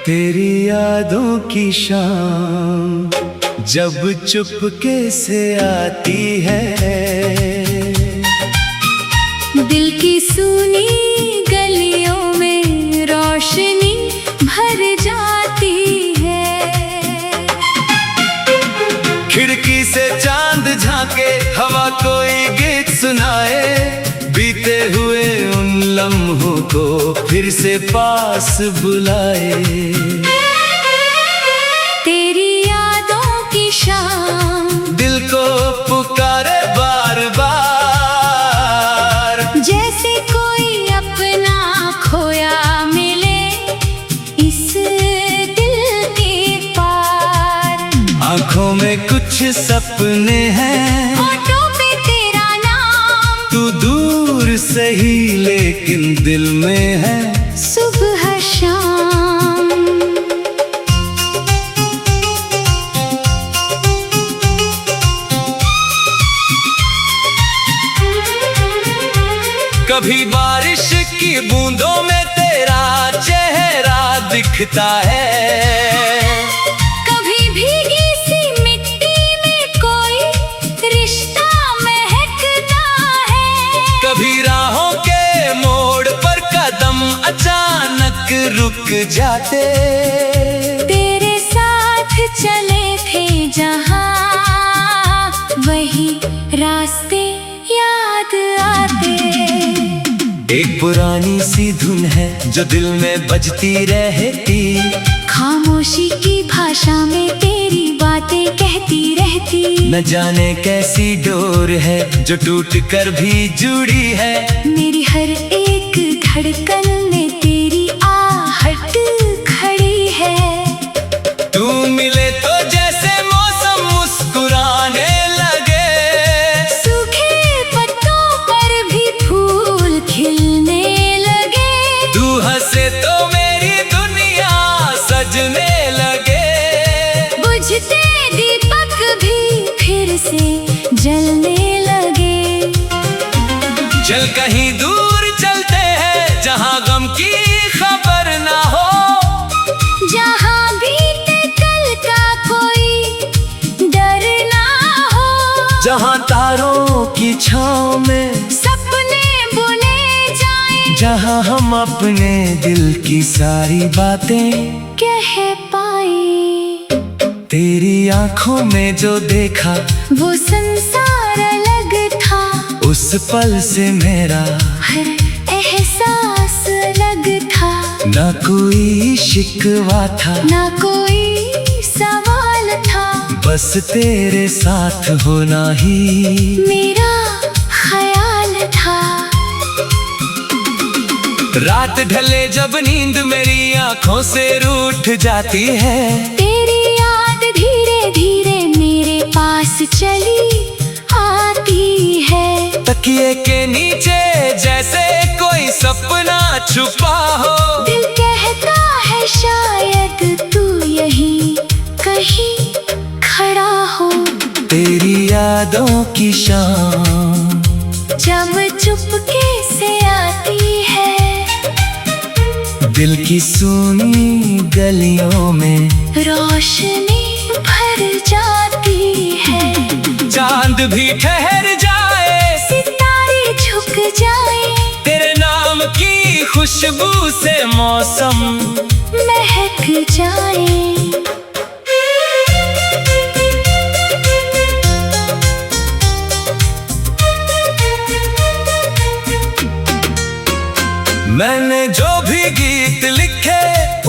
तेरी यादों की शाम जब चुपके से आती है, दिल की सूनी गलियों में रोशनी भर जाती है। खिड़की से चांद झांके, हवा कोई गीत सुनाए, बीते हुए उन लम्हों को फिर से पास बुलाए। तेरी यादों की शाम दिल को पुकारे बार बार, जैसे कोई अपना खोया मिले इस दिल के पार। आंखों में कुछ सपने हैं, होठों पे तेरा नाम, तू दूर सही लेकिन दिल में है सुबह शाम। कभी बारिश की बूंदों में तेरा चेहरा दिखता है, कभी भीगी सी मिट्टी में कोई रिश्ता महकता है। कभी राहों के मोड़ पर कदम अचानक रुक जाते। तेरे साथ चले थे जहां वही रास्ते याद आते। एक पुरानी सी धुन है जो दिल में बजती रहती, खामोशी की भाषा में तेरी बातें कहती रहती। न जाने कैसी डोर है जो टूट कर भी जुड़ी है। मेरी हर एक धड़कन में तेरी आहट खड़ी है। तू मिले तो जैसे मौसम मुस्कुराने लगे, सूखे पत्तों पर भी फूल खिलने लगे। तू हंसे तो मेरी दुनिया सजने लगे। बुझते दीपक भी फिर से जलने लगे। चल कहीं दूर चलते हैं जहां गम की खबर ना हो, जहां बीते कल का कोई डर ना हो। जहां तारों की छांव में सपने बुने जाएं, जहां हम अपने दिल की सारी बातें कह पाए। तेरी आंखों में जो देखा वो संसार अलग था, उस पल से मेरा हर एहसास अलग था। ना कोई शिकवा था, ना कोई सवाल था, बस तेरे साथ होना ही मेरा ख्याल था। रात ढले जब नींद मेरी आंखों से रूठ जाती है, तेरी याद धीरे धीरे मेरे पास चली आती है। तकिए के नीचे जैसे कोई सपना छुपा हो, दिल कहता है शायद तू यहीं कहीं खड़ा हो। तेरी यादों की शाम जब चुपके से आती है, दिल की सूनी गलियों में रोशनी भर जाती है। चांद भी ठहर जाए, सितारे झुक जाए, तेरे नाम की खुशबू से मौसम महक जाए। मैंने जो भी गीत लिखे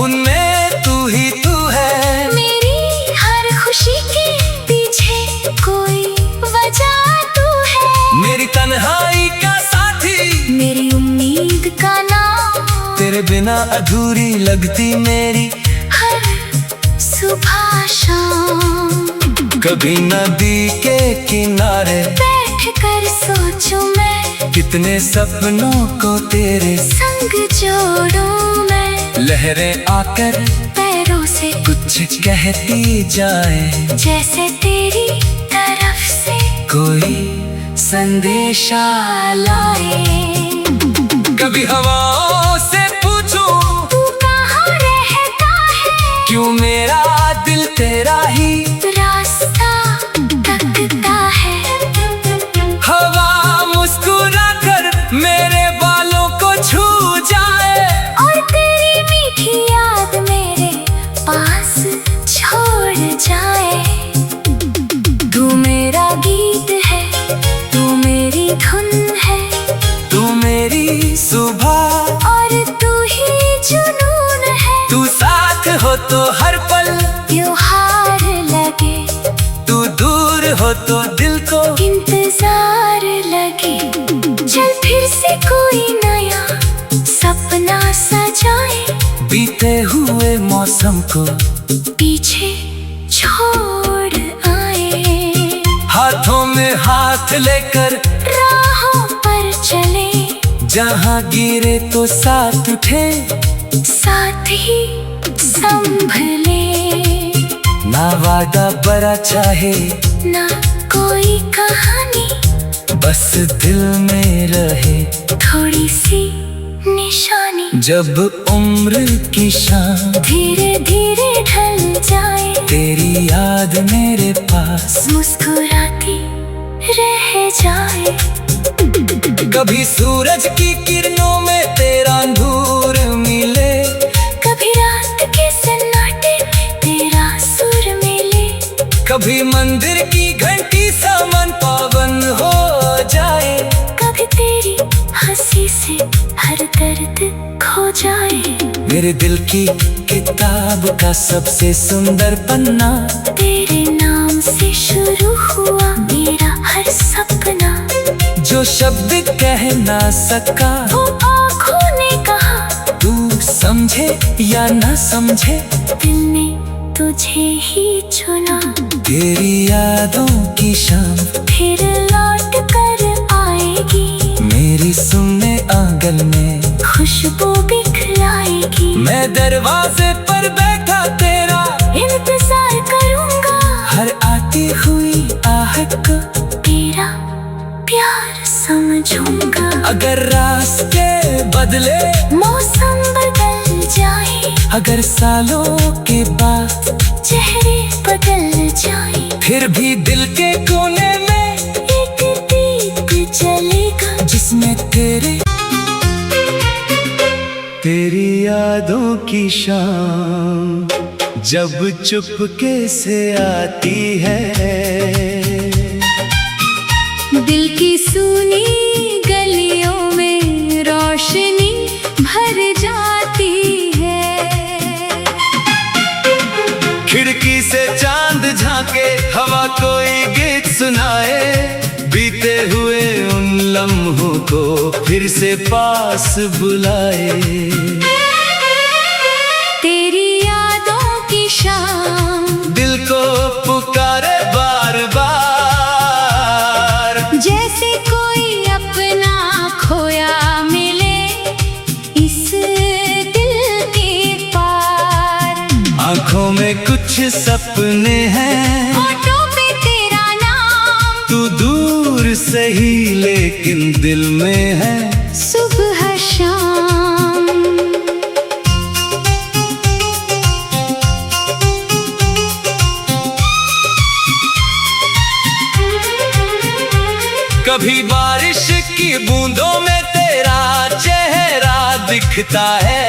उनमें तू ही तू है। मेरी हर खुशी के पीछे कोई वजह तू है। मेरी तन्हाई का साथी, मेरी उम्मीद का नाम, तेरे बिना अधूरी लगती मेरी हर सुबह शाम। कभी नदी के किनारे बैठ कर सोचूं मैं, कितने सपनों को तेरे संग जोड़ूं मैं। लहरें आकर पैरों से कुछ कहती जाए, जैसे तेरी तरफ से कोई संदेशा लाए। कभी हवाओं से पूछूं तू कहाँ रहता है, तो हर पल त्योहार लगे, तू दूर हो तो दिल को इंतजार लगे। चल फिर से कोई नया सपना सजाए, बीते हुए मौसम को पीछे छोड़ आए। हाथों में हाथ लेकर राहों पर चले, जहाँ गिरे तो साथ उठे, साथ ही संभले। ना वादा बड़ा चाहे ना कोई कहानी, बस दिल में रहे थोड़ी सी निशानी। जब उम्र की शाम धीरे धीरे ढल जाए, तेरी याद मेरे पास मुस्कुराती रह जाए। कभी सूरज की किरणों में तेरा नूर मिले, कभी रात के सन्नाटे में तेरा सुर मिले, कभी मंदिर की घंटी सा मन पावन हो जाए, कभी तेरी हंसी से हर दर्द खो जाए। मेरे दिल की किताब का सबसे सुंदर पन्ना, तेरे नाम से शुरू हुआ मेरा हर सपना। जो शब्द कह ना सका वो आँखों ने कहा, तू समझे या ना समझे, दिल ने तुझे ही चुना। तेरी यादों की शाम फिर लौट कर आएगी, मेरी सुनने आंगन में खुशबू बिखराएगी। मैं दरवाजे पर बैठा तेरा इंतजार करूंगा, हर आती हुई आहट को तेरा प्यार समझूंगा। अगर रास्ते बदले, मौसम बदल जाए, अगर सालों के बाद चेहरे बदल जाए, फिर भी दिल के कोने में एक दीप जलेगा, जिसमें तेरी यादों की शाम जब चुपके से आती है, दिल की सूनी गलियों में रोशनी भर जाती है। खिड़की से चांद झांके, हवा कोई गीत सुनाए, बीते हुए उन लम्हों को फिर से पास बुलाए। तेरी यादों की शाम दिल को पुकारे बार बार, जैसे कोई अपना खोया मिले इस दिल के पार। आंखों में कुछ सपने हैं, होठों पे तेरा नाम, तू दूर से ही लेकिन दिल में है सुबह शाम। कभी बारिश की बूंदों में तेरा चेहरा दिखता है,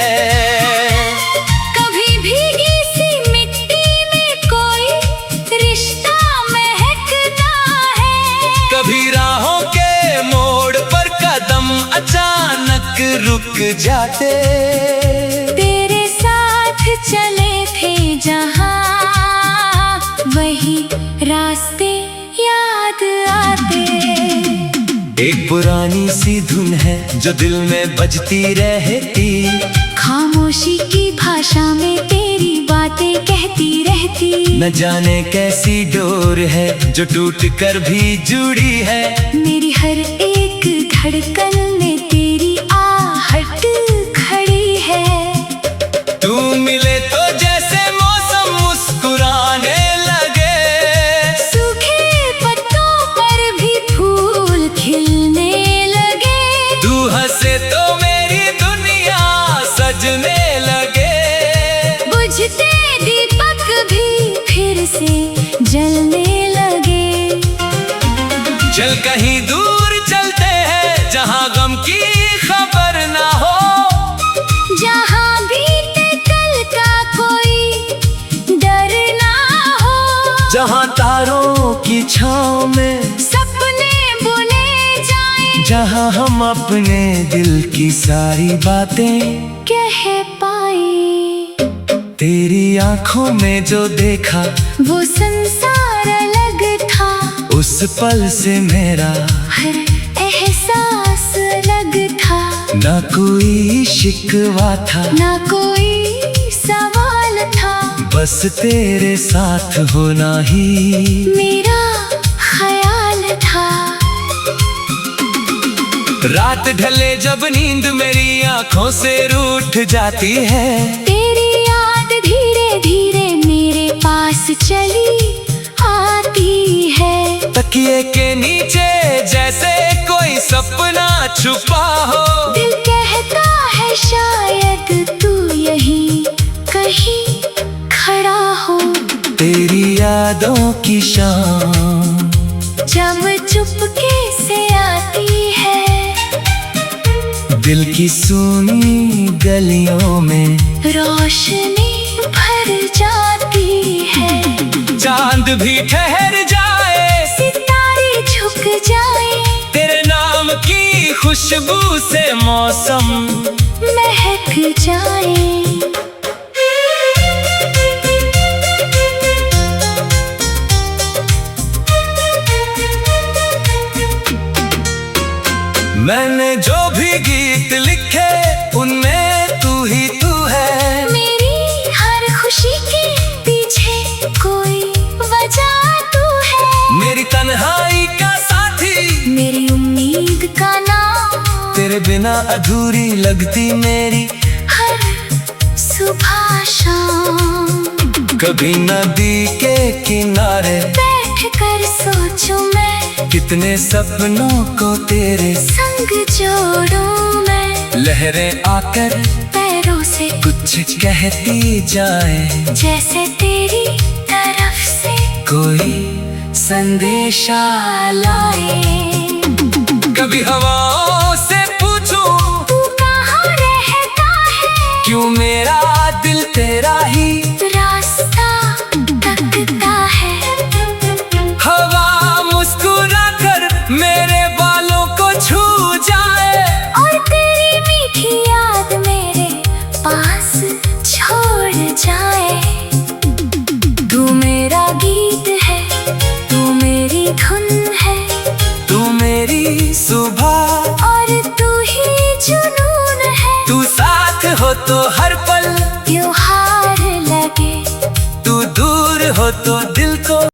कभी भीगी सी मिट्टी में कोई रिश्ता महकता है, कभी राहों के मोड़ पर कदम अचानक रुक जाते, तेरे साथ चले थे जहां वही रास्ते याद आते। एक पुरानी सी धुन है जो दिल में बजती रहती, खामोशी की भाषा में तेरी बातें कहती रहती। न जाने कैसी डोर है जो टूट कर भी जुड़ी है, मेरी हर एक धड़कन में तेरी आहट खड़ी है। तू मिले तो जैसे मौसम मुस्कुराने लगे, सूखे पत्तों पर भी फूल खिलने लगे, तू हंसे तो मेरी दुनिया सजने लगे, बुझते दीपक भी फिर से जलने लगे। चल कहीं दूर चलते हैं जहां गम की खबर ना हो, जहां बीते कल का कोई डर ना हो, जहां तारों की छांव में सपने बुने जाएं, जहां हम अपने दिल की सारी बातें कह पाए। तेरी आंखों में जो देखा वो संसार अलग था। उस पल से मेरा हर एहसास अलग था। ना कोई शिकवा था, ना कोई सवाल था। बस तेरे साथ होना ही मेरा ख्याल था। रात ढले जब नींद मेरी आंखों से रूठ जाती है, तेरी याद धीरे धीरे मेरे पास चली आती है। तकिए के नीचे जैसे कोई सपना छुपा हो। दिल कहता है शायद तू यहीं कहीं खड़ा हो। तेरी यादों की शाम जब चुपके से आती है, दिल की सूनी गलियों में रोशनी भर जाती है। चांद भी ठहर जाए, सितारे झुक जाए, तेरे नाम की खुशबू से मौसम महक जाए। मैंने जो भी गीत लिखे उनमें तू ही तू है। मेरी हर खुशी के पीछे कोई वजह तू है। मेरी तन्हाई का साथी, मेरी उम्मीद का नाम। तेरे बिना अधूरी लगती मेरी हर सुबह शाम। कभी नदी के किनारे बैठ कर सोचूं मैं, कितने सपनों को तेरे संग जोड़ूं मैं। लहरें आकर पैरों से कुछ कहती जाए, जैसे तेरी तरफ से कोई संदेशा लाए। कभी हवाओं से पूछूं तू कहाँ रहता है, क्यों मेरा दिल तेरा ही रास्ता तकता है। हवा मुस्कुरा कर मेरे बालों को छू जाए, और तेरी मीठी याद मेरे पास छोड़ जाए। तू मेरा गीत है, तू मेरी धुन है, तू मेरी सुबह और तू ही जुनून है। तू साथ हो तो हर पल त्योहार लगे, तू दूर हो तो दिल को